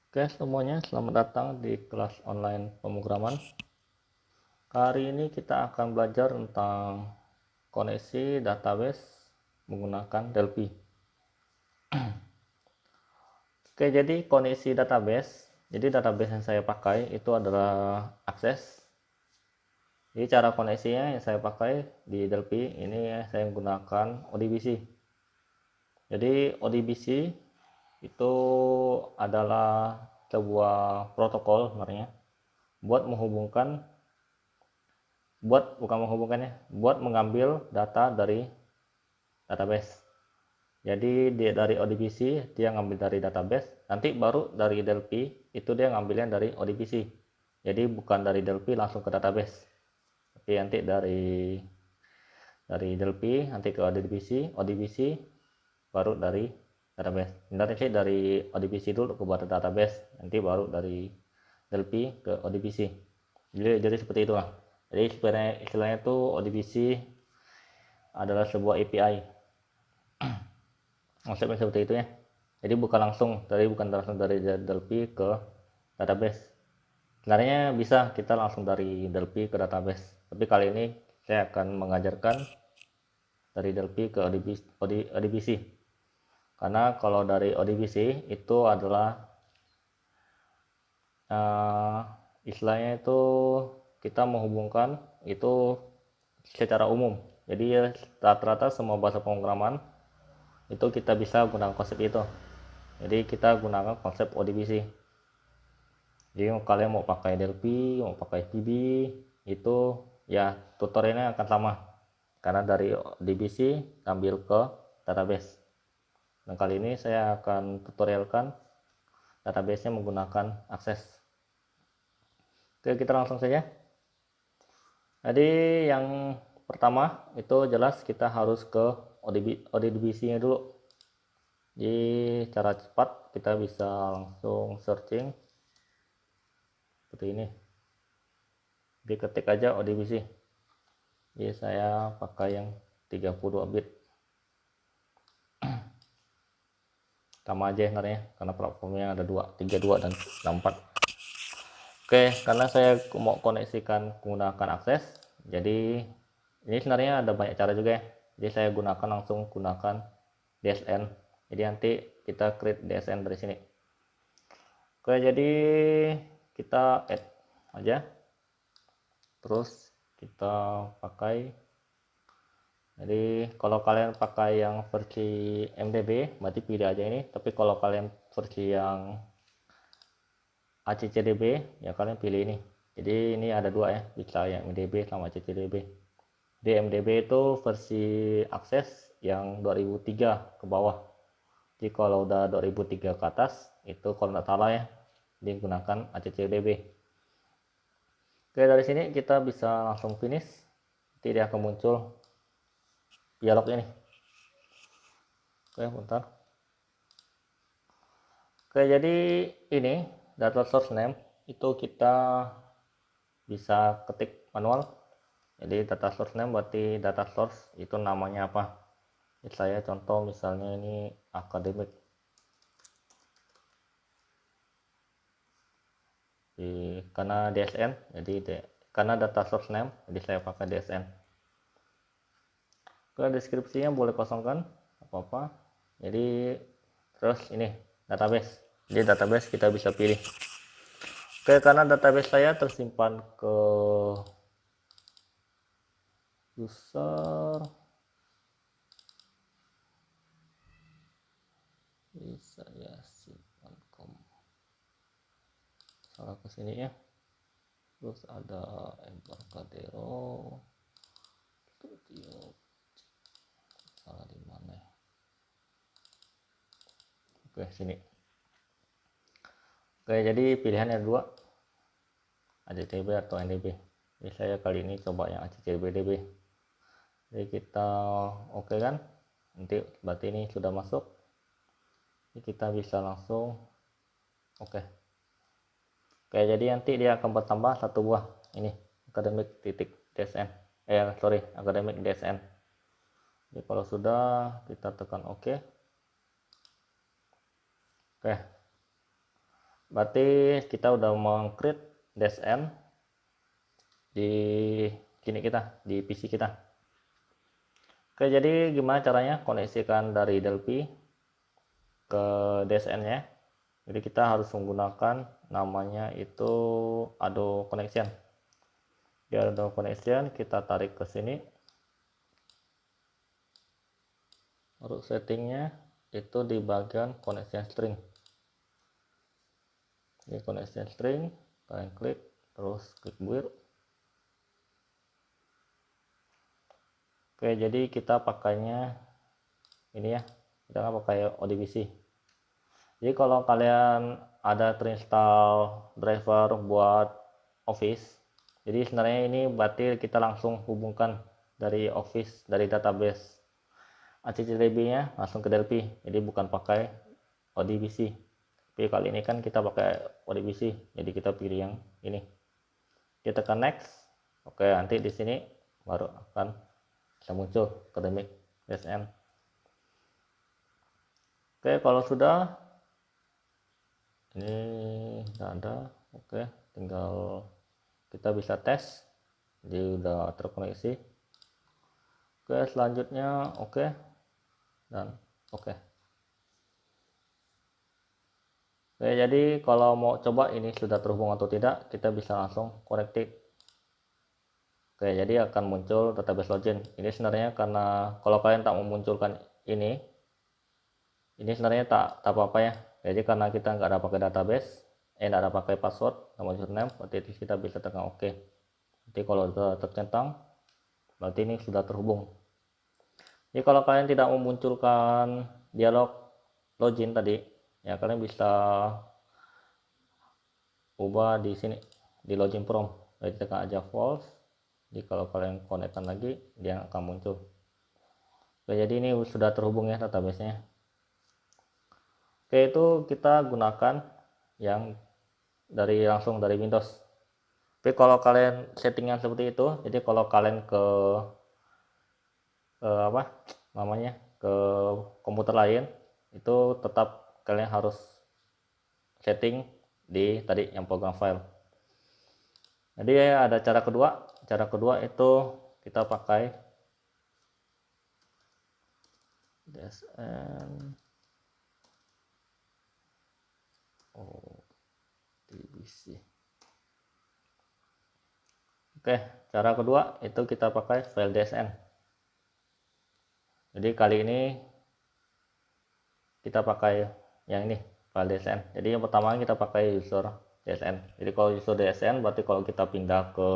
Oke semuanya, selamat datang di kelas online pemrograman. Hari ini kita akan belajar tentang koneksi database menggunakan Delphi. Oke, jadi koneksi database. Jadi database yang saya pakai itu adalah Access. Jadi cara koneksinya yang saya pakai di Delphi ini saya menggunakan ODBC. Jadi ODBC itu adalah sebuah protokol sebenarnya buat mengambil data dari database. Jadi dari ODBC dia ngambil dari database, nanti baru dari Delphi itu dia ngambilnya dari ODBC. Jadi bukan dari Delphi langsung ke database, tapi nanti dari Delphi nanti ke ODBC baru dari database. Nanti sih dari ODBC dulu ke database, nanti baru dari Delphi ke ODBC. Jadi seperti itulah. Jadi sebenarnya istilahnya itu ODBC adalah sebuah API. Konsepnya seperti itu ya. Jadi bukan langsung dari Delphi ke database. Sebenarnya bisa kita langsung dari Delphi ke database, tapi kali ini saya akan mengajarkan dari Delphi ke ODBC. Karena kalau dari ODBC itu adalah istilahnya itu kita menghubungkan itu secara umum. Jadi rata-rata semua bahasa pemrograman itu kita bisa gunakan konsep itu. Jadi kita gunakan konsep ODBC. Jadi kalian mau pakai Delphi, mau pakai VB, itu ya tutorialnya akan sama. Karena dari ODBC ambil ke database. Dan kali ini saya akan tutorialkan database-nya menggunakan Access. Oke, kita langsung saja. Jadi yang pertama itu jelas kita harus ke ODBC-nya dulu. Jadi cara cepat kita bisa langsung searching seperti ini. Diketik aja ODBC. Jadi saya pakai yang 32 bit. Sama aja sebenarnya karena platformnya ada 32 dan 64. Oke, karena saya mau koneksikan menggunakan akses, jadi ini sebenarnya ada banyak cara juga ya. Jadi saya langsung gunakan DSN. Jadi nanti kita create DSN dari sini. Oke, jadi kita add aja. Terus kita pakai. Jadi kalau kalian pakai yang versi MDB, berarti pilih aja ini. Tapi kalau kalian versi yang ACCDB, ya kalian pilih ini. Jadi ini ada dua ya, bisa yang MDB sama ACCDB. Di MDB itu versi akses yang 2003 ke bawah. Jadi kalau udah 2003 ke atas, itu kalau nggak salah ya, digunakan ACCDB. Oke, dari sini kita bisa langsung finish. Nanti dia akan muncul dialog ini. Oke, bentar. Oke, jadi ini data source name itu kita bisa ketik manual. Jadi data source name berarti data source itu namanya apa. Jadi saya contoh misalnya ini akademik. Karena DSN, jadi karena data source name, jadi saya pakai DSN. Ke deskripsinya boleh kosongkan, apa-apa. Jadi terus ini database. Jadi database kita bisa pilih. Oke, karena database saya tersimpan ke user, bisa ya simpan salah ke sini ya. Terus ada Embarcadero Studio, salah di mana ya? Oke, sini. Oke, jadi pilihannya dua, ACCDB atau NDB. Jadi saya kali ini coba yang ACCDB. Jadi kita oke kan, nanti berarti ini sudah masuk. Jadi kita bisa langsung oke. Oke, jadi nanti dia akan bertambah satu buah ini academic.dsn. Academic DSN. Jadi kalau sudah kita tekan oke. Oke. berarti kita udah meng-create DSN di sini kita, di PC kita. Oke, jadi gimana caranya koneksikan dari Delphi ke DSN-nya? Jadi kita harus menggunakan namanya itu Ado Connection. Di Ado Connection kita tarik ke sini. Lalu settingnya itu di bagian connection string. Ini connection string, kalian klik, terus klik build. Oke, jadi kita pakainya ini ya, kita nggak pakai ODBC. Jadi kalau kalian ada terinstall driver buat Office, jadi sebenarnya ini berarti kita langsung hubungkan dari Office, dari database HTTP-nya langsung ke Delphi, jadi bukan pakai ODBC. Tapi kali ini kan kita pakai ODBC, jadi kita pilih yang ini. Kita tekan next. Oke, nanti di sini baru akan bisa muncul Academic DSN. Oke, kalau sudah ini udah ada, oke, tinggal kita bisa tes, jadi udah terkoneksi. Oke, selanjutnya oke, dan oke. Oke, jadi kalau mau coba ini sudah terhubung atau tidak, kita bisa langsung connected. Oke, jadi akan muncul database login. Ini sebenarnya karena kalau kalian tak memunculkan ini sebenarnya tak apa-apa ya. Jadi karena kita nggak ada pakai database, nggak ada pakai password sama username, berarti kita bisa tekan OK. Jadi kalau sudah tercentang, berarti ini sudah terhubung. Jadi kalau kalian tidak memunculkan dialog login tadi, ya kalian bisa ubah di sini di login prompt. Jadi tekan aja false. Jadi kalau kalian konekkan lagi, dia akan muncul. Oke, jadi ini sudah terhubung ya database-nya. Oke, itu kita gunakan yang langsung dari Windows. Tapi kalau kalian settingan seperti itu, jadi kalau kalian ke apa namanya, ke komputer lain, itu tetap kalian harus setting di tadi yang program file. Jadi ada cara kedua itu kita pakai DSN ODBC. Oke, cara kedua itu kita pakai file DSN. Jadi kali ini kita pakai yang ini, file DSN. Jadi yang pertama kita pakai user DSN. Jadi kalau user DSN berarti kalau kita pindah ke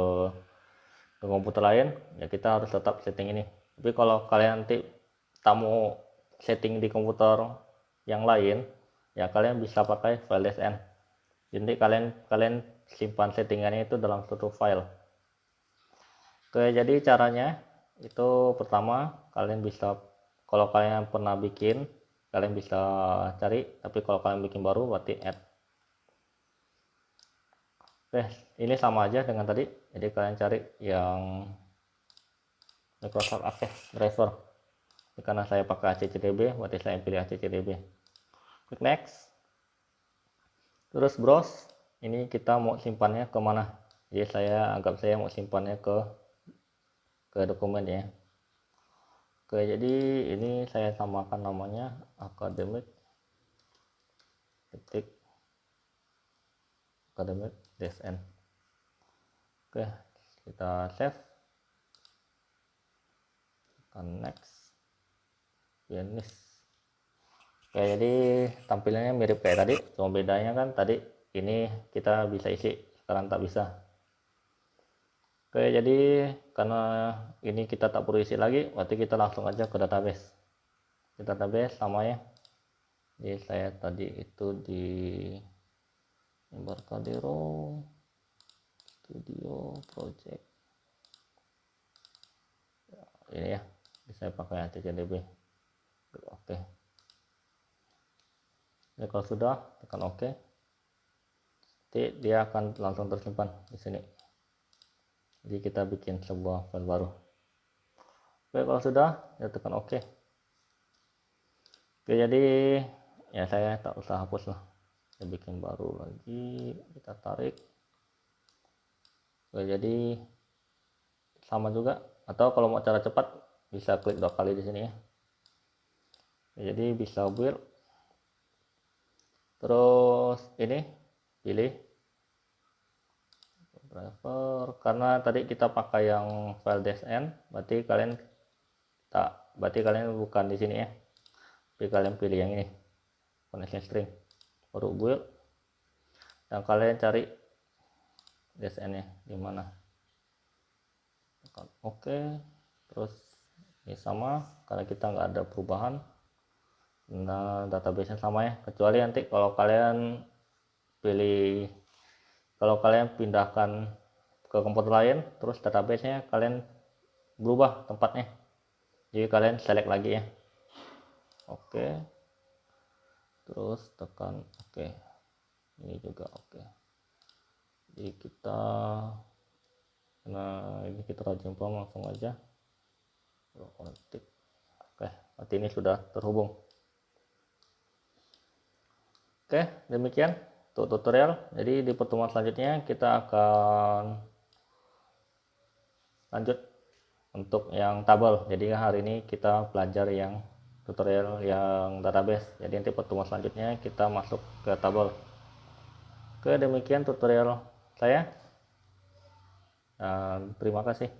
komputer lain, ya kita harus tetap setting ini. Tapi kalau kalian nanti tak mau setting di komputer yang lain, ya kalian bisa pakai file DSN. Jadi kalian simpan settingannya itu dalam suatu file. Oke, jadi caranya itu pertama kalian bisa, kalau kalian pernah bikin, kalian bisa cari, tapi kalau kalian bikin baru berarti add. Oke, ini sama aja dengan tadi, jadi kalian cari yang Microsoft Access Driver. Karena saya pakai HCCDB, berarti saya pilih HCCDB. Klik next, terus browse. Ini kita mau simpannya ke mana? Jadi saya mau simpannya ke dokumen ya. Oke, jadi ini saya samakan namanya academic DSN. Oke, kita save, next, finish. Oke, jadi tampilannya mirip kayak tadi, cuma bedanya kan tadi ini kita bisa isi, sekarang tak bisa. Oke, jadi karena ini kita tak perlu isi lagi, berarti kita langsung aja ke database. Di database sama ya. Jadi saya tadi itu di Embarcadero Studio Project. Ini ya, bisa pakai HTTP. Oke. Ya, kalau sudah tekan OK, nanti dia akan langsung tersimpan di sini. Jadi kita bikin sebuah file baru. Oke, kalau sudah ya tekan OK. Oke, jadi ya saya tak usah hapus lah. Kita bikin baru lagi, kita tarik. Oke, jadi sama juga, atau kalau mau cara cepat bisa klik 2 kali di sini ya. Jadi bisa build, terus ini pilih driver, karena tadi kita pakai yang file .n, berarti kalian bukan di sini ya, tapi kalian pilih yang ini, connection string, baru build, dan kalian cari .n nya di mana. Oke, terus ini sama, karena kita nggak ada perubahan. Nah, database nya sama ya, kecuali nanti kalau kalian pindahkan ke komputer lain, terus database nya kalian berubah tempatnya, jadi kalian select lagi ya. Oke, terus tekan oke, ini juga oke. Jadi ini kita rajin langsung aja konektif. Oke, berarti ini sudah terhubung. Oke, demikian untuk tutorial. Jadi di pertemuan selanjutnya kita akan lanjut untuk yang tabel. Jadi hari ini kita belajar yang tutorial yang database. Jadi nanti pertemuan selanjutnya kita masuk ke tabel. Oke, demikian tutorial saya. Dan terima kasih.